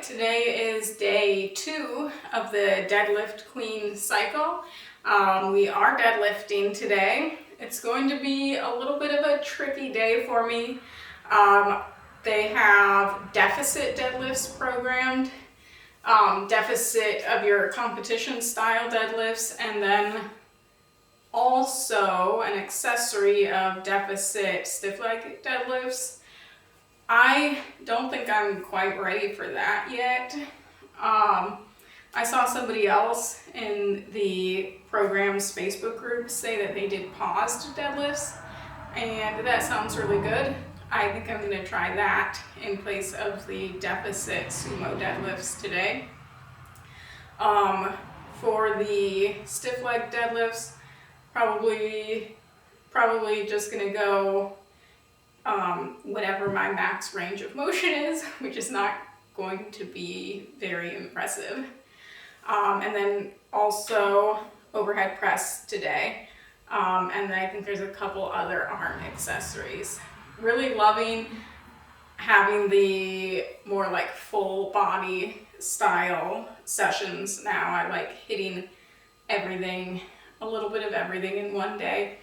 Today is day 2 of the Deadlift Queen cycle. We are deadlifting today. It's going to be a little bit of a tricky day for me. They have deficit deadlifts programmed, deficit of your competition style deadlifts, and then also an accessory of deficit stiff leg deadlifts. I don't think I'm quite ready for that yet. I saw somebody else in the program's Facebook group say that they did paused deadlifts, and that sounds really good. I think I'm going to try that in place of the deficit sumo deadlifts today. For the stiff leg deadlifts, probably just going to go whatever my max range of motion is, which is not going to be very impressive. And then also overhead press today. And then I think there's a couple other arm accessories. Really loving having the more like full body style sessions now. I like hitting everything, a little bit of everything in one day.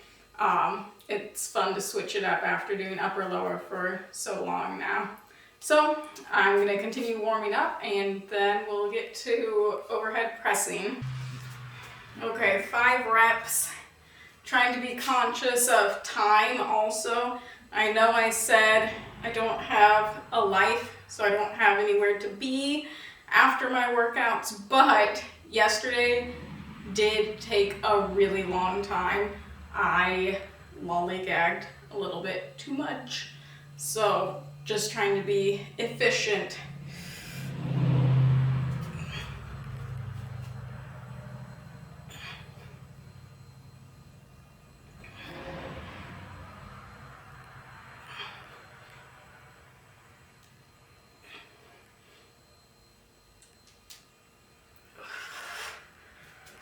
It's fun to switch it up after doing upper lower for so long now. So I'm going to continue warming up and then we'll get to overhead pressing. Okay, 5 reps. Trying to be conscious of time also. I know I said I don't have a life, so I don't have anywhere to be after my workouts, but yesterday did take a really long time. I lollygagged a little bit too much, so just trying to be efficient.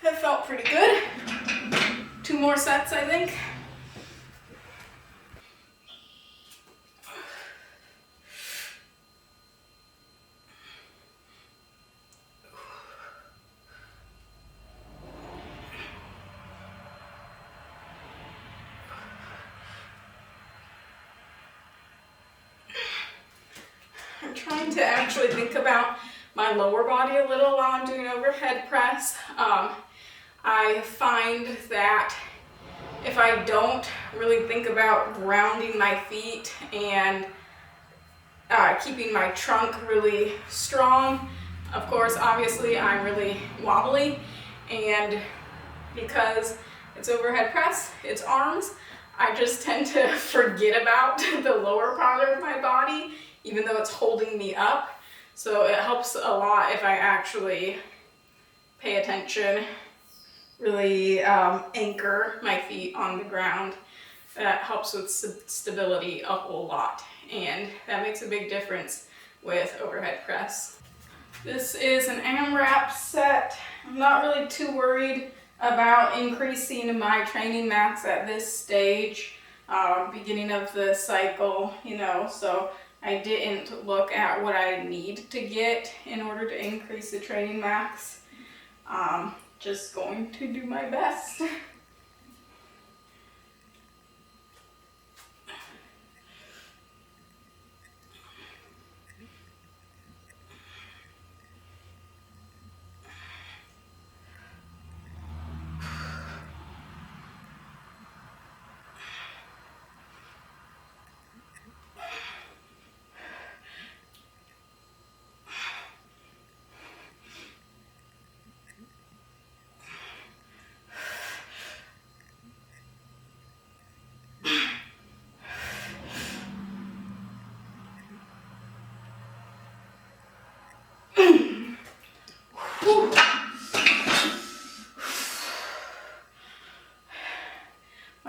That felt pretty good. 2 more sets, I think. I'm trying to actually think about my lower body a little while I'm doing overhead press. I find that if I don't really think about grounding my feet and keeping my trunk really strong, of course, obviously I'm really wobbly, and because it's overhead press, it's arms, I just tend to forget about the lower part of my body, even though it's holding me up. So it helps a lot if I actually pay attention, really anchor my feet on the ground. That helps with stability a whole lot, and that makes a big difference with overhead press. This is an AMRAP set. I'm not really too worried about increasing my training max at this stage, beginning of the cycle, so I didn't look at what I need to get in order to increase the training max. Just going to do my best.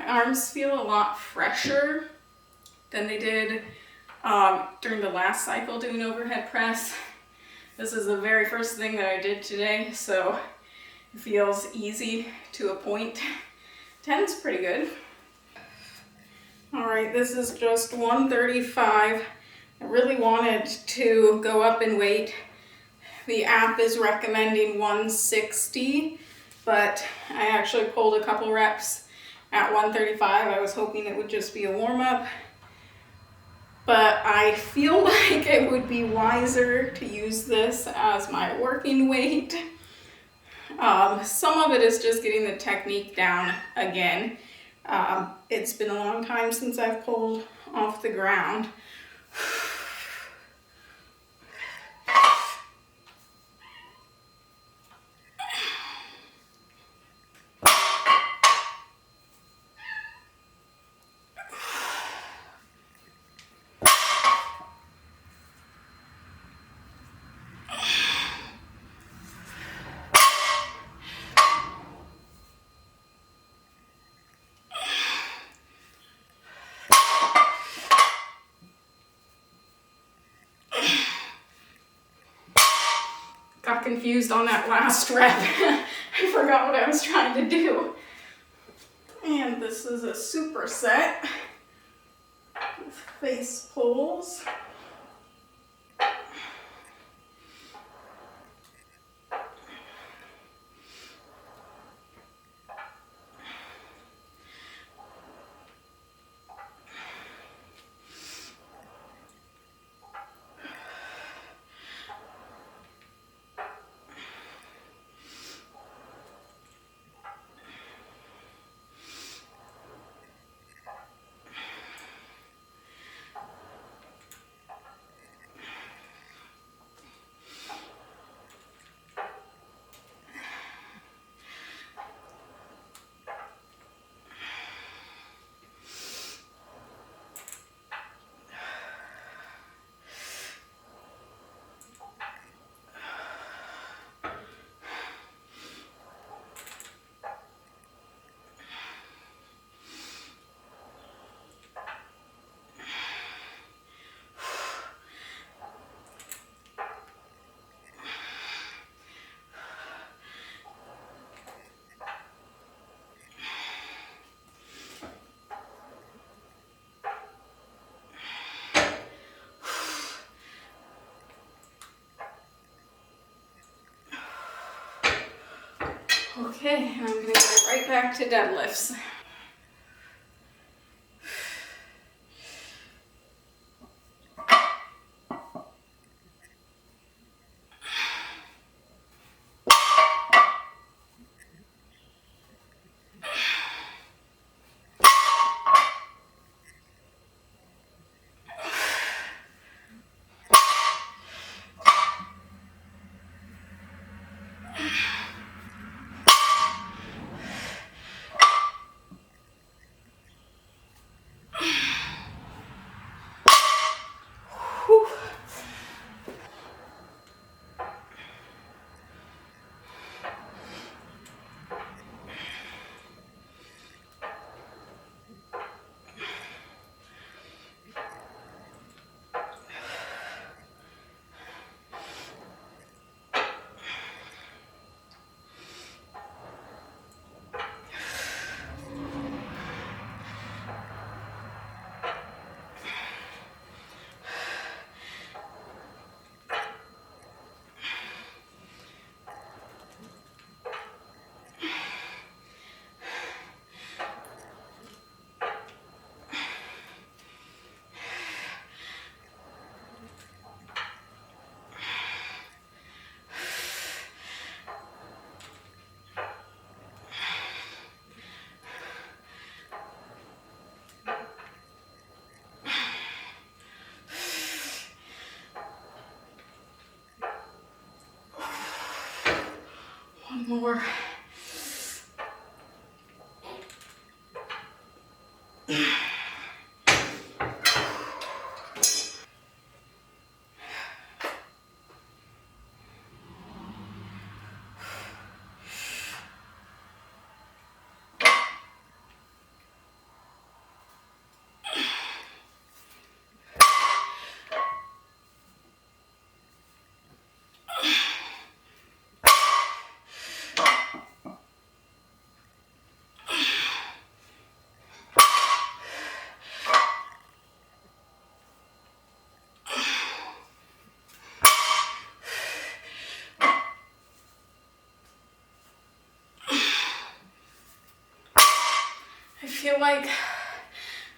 Arms feel a lot fresher than they did during the last cycle doing overhead press. This is the very first thing that I did today, so it feels easy to a point. 10's pretty good. All right, this is just 135. I really wanted to go up in weight the app is recommending 160, but I actually pulled a couple reps at 135. I was hoping it would just be a warm-up, but I feel like it would be wiser to use this as my working weight. Some of it is just getting the technique down again. It's been a long time since I've pulled off the ground. Got confused on that last rep. I forgot what I was trying to do. And this is a superset with face pulls. Okay, I'm gonna get right back to deadlifts. Whew. One more. feel like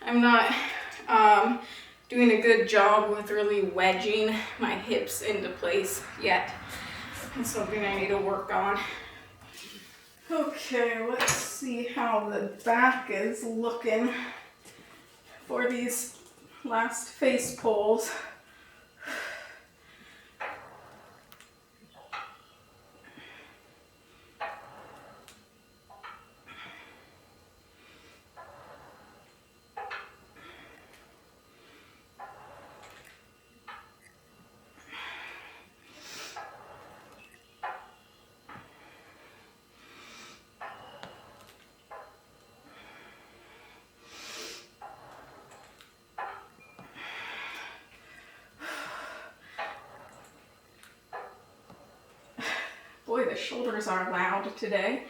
I'm not doing a good job with really wedging my hips into place yet. It's something I need to work on. Okay, let's see how the back is looking for these last face pulls. Boy, the shoulders are loud today.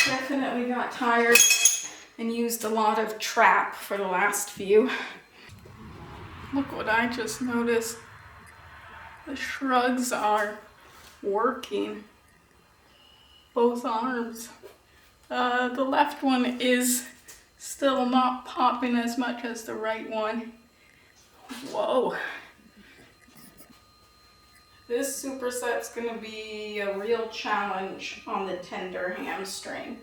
Definitely got tired and used a lot of trap for the last few. Look what I just noticed. The shrugs are working. Both arms. The left one is still not popping as much as the right one. Whoa. This superset's gonna be a real challenge on the tender hamstring.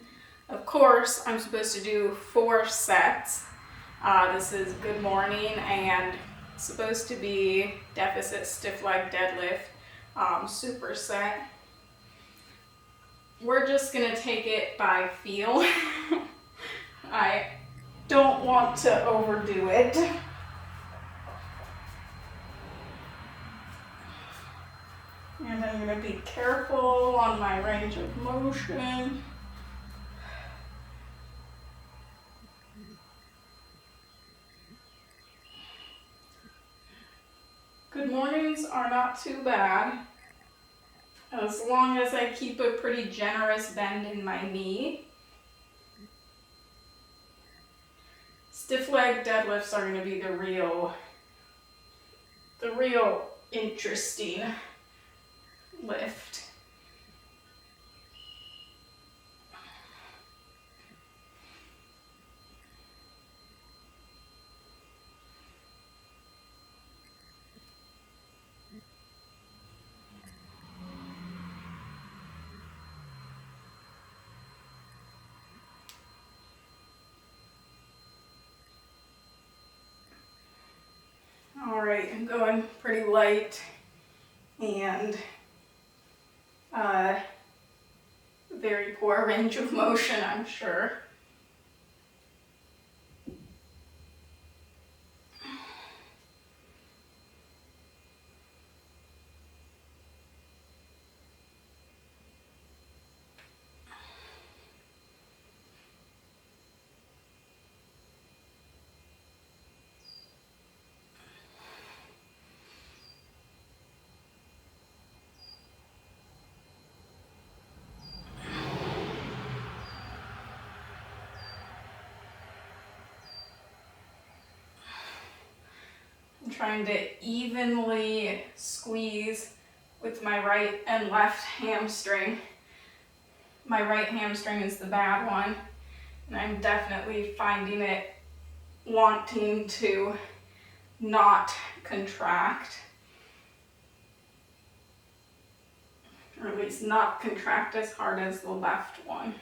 Of course, I'm supposed to do 4 sets. This is good morning and supposed to be deficit stiff leg deadlift superset. We're just gonna take it by feel. I don't want to overdo it. And I'm gonna be careful on my range of motion. Good mornings are not too bad, as long as I keep a pretty generous bend in my knee. Stiff leg deadlifts are going to be the real interesting lift. All right, I'm going pretty light and very poor range of motion, I'm sure. I'm trying to evenly squeeze with my right and left hamstring. My right hamstring is the bad one, and I'm definitely finding it wanting to not contract, or at least not contract as hard as the left one.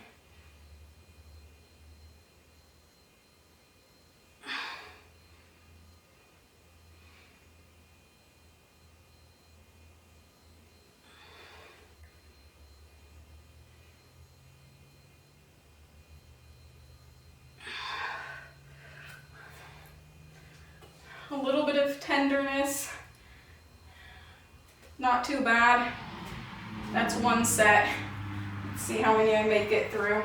a little bit of tenderness. Not too bad. That's one set. Let's see how many I make it through.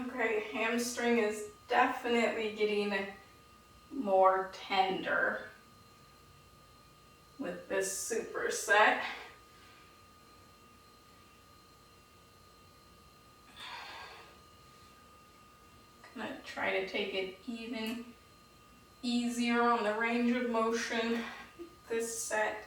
Okay, hamstring is definitely getting more tender with this superset. I'm gonna try to take it even easier on the range of motion this set.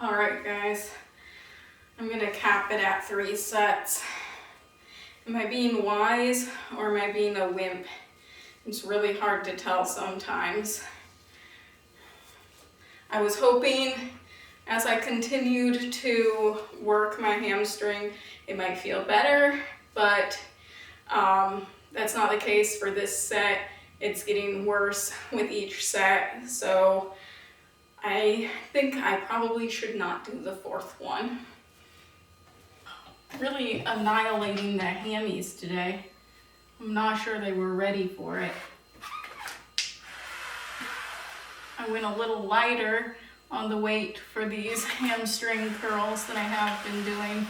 All right, guys, I'm gonna cap it at 3 sets. Am I being wise or am I being a wimp? It's really hard to tell sometimes. I was hoping as I continued to work my hamstring, it might feel better, but that's not the case for this set. It's getting worse with each set, so I think I probably should not do the 4th one. Really annihilating the hammies today. I'm not sure they were ready for it. I went a little lighter on the weight for these hamstring curls than I have been doing,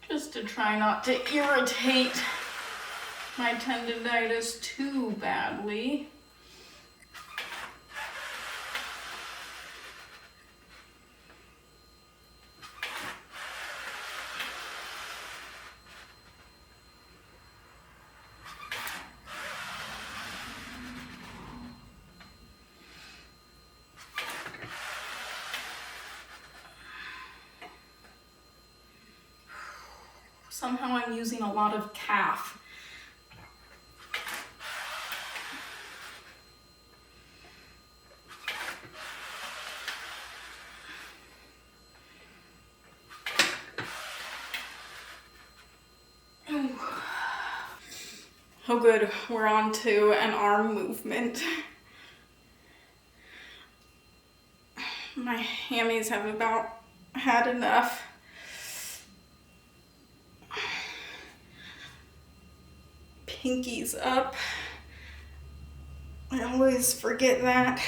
just to try not to irritate my tendinitis too badly. Somehow I'm using a lot of calf. Oh good, we're on to an arm movement. My hammies have about had enough. Pinkies up. I always forget that.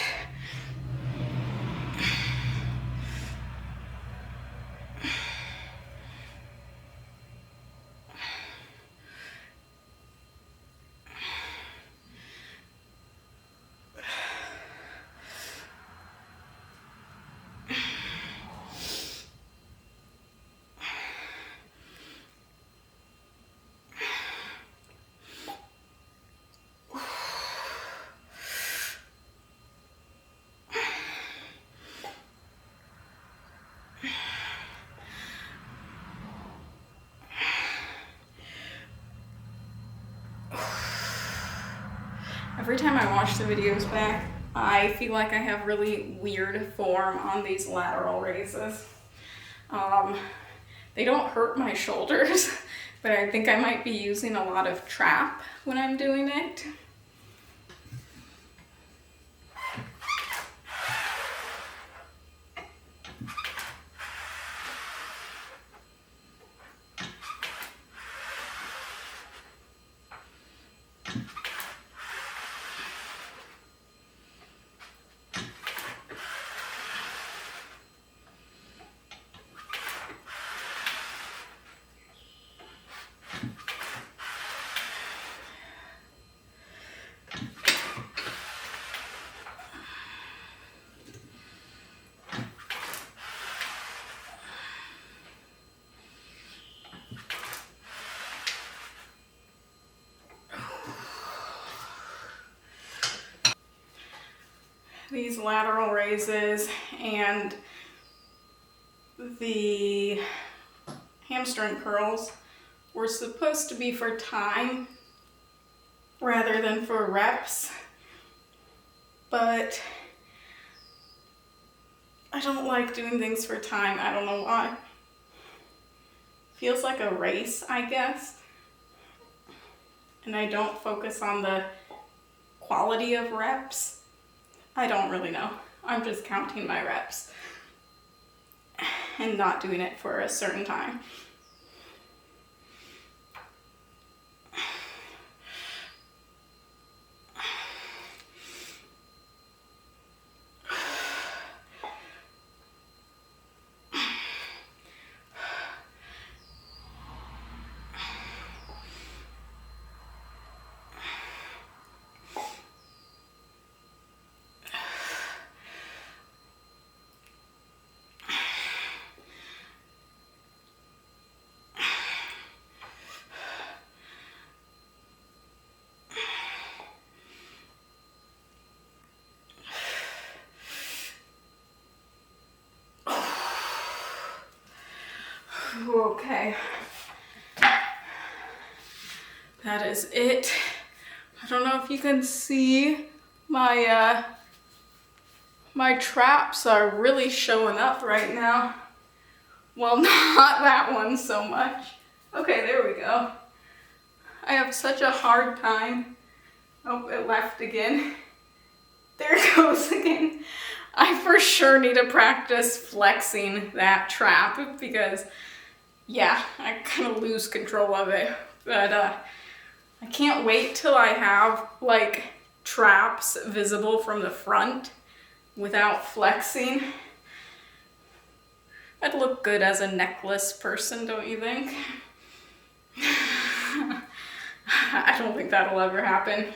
Every time I watch the videos back, I feel like I have really weird form on these lateral raises. They don't hurt my shoulders, but I think I might be using a lot of trap when I'm doing it. These lateral raises and the hamstring curls were supposed to be for time rather than for reps, but I don't like doing things for time. I don't know why. Feels like a race, I guess, and I don't focus on the quality of reps. I don't really know. I'm just counting my reps and not doing it for a certain time. Okay, that is it. I don't know if you can see my my traps are really showing up right now. Well, not that one so much. Okay, there we go. I have such a hard time. Oh, it left again. There it goes again. I for sure need to practice flexing that trap because yeah, I kind of lose control of it. But I can't wait till I have like traps visible from the front without flexing. I'd look good as a necklace person, don't you think? I don't think that'll ever happen.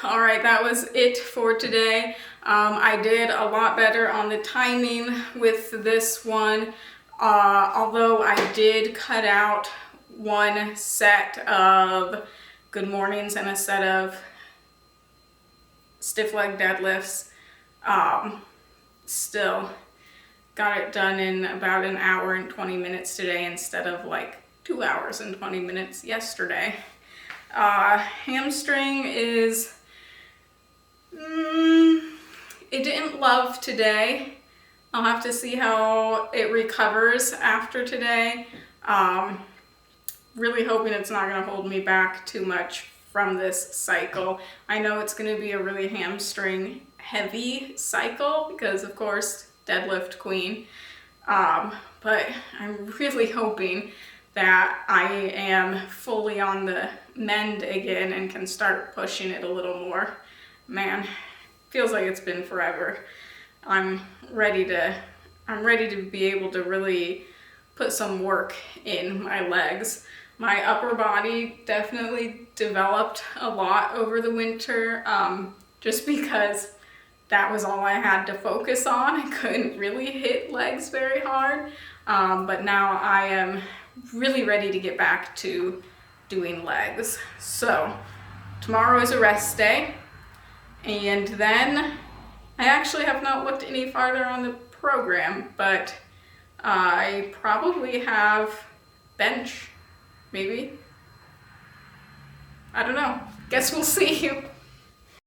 All right, that was it for today. I did a lot better on the timing with this one. Although I did cut out one set of good mornings and a set of stiff leg deadlifts, still got it done in about an hour and 20 minutes today instead of like 2 hours and 20 minutes yesterday. Hamstring is, it didn't love today. I'll have to see how it recovers after today. really hoping it's not going to hold me back too much from this cycle. I know it's going to be a really hamstring heavy cycle because of course Deadlift Queen, but I'm really hoping that I am fully on the mend again and can start pushing it a little more. Man, feels like it's been forever. I'm ready to be able to really put some work in my legs. My upper body definitely developed a lot over the winter, just because that was all I had to focus on. I couldn't really hit legs very hard, but now I am really ready to get back to doing legs. So tomorrow is a rest day, and then I actually have not looked any farther on the program, but I probably have bench, maybe. I don't know. Guess we'll see.